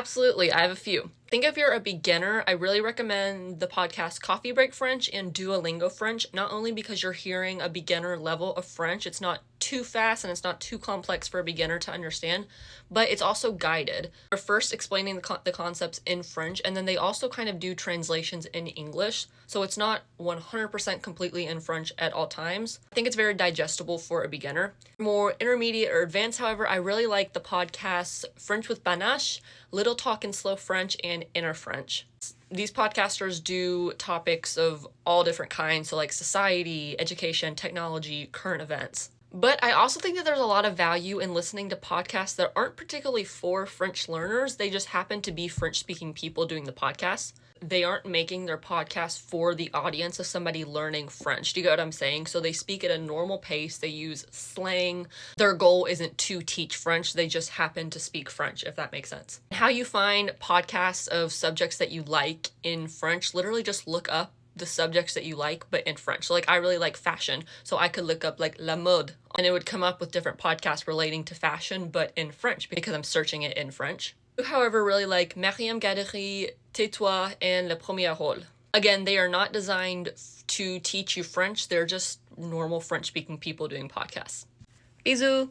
Absolutely, I have a few. I think if you're a beginner, I really recommend the podcast Coffee Break French and Duolingo French, not only because you're hearing a beginner level of French, it's not too fast and it's not too complex for a beginner to understand, but it's also guided. They're first explaining the concepts in French, and then they also kind of do translations in English, so it's not 100% completely in French at all times. I think it's very digestible for a beginner. More intermediate or advanced, however, I really like the podcasts French with Panache, Little Talk in Slow French, and Inner French. These podcasters do topics of all different kinds, so like society, education, technology, current events. But I also think that there's a lot of value in listening to podcasts that aren't particularly for French learners. They just happen to be French-speaking people doing the podcast. They aren't making their podcast for the audience of somebody learning French. Do you get what I'm saying? So they speak at a normal pace. They use slang. Their goal isn't to teach French. They just happen to speak French, if that makes sense. How you find podcasts of subjects that you like in French, literally just look up the subjects that you like, but in French. So like I really like fashion, so I could look up like la mode, and it would come up with different podcasts relating to fashion, but in French because I'm searching it in French. I, however, really like Mariam Gaderi, Tais-toi, and Le Premier Rôle. Again, they are not designed to teach you French. They're just normal French-speaking people doing podcasts. Bisous!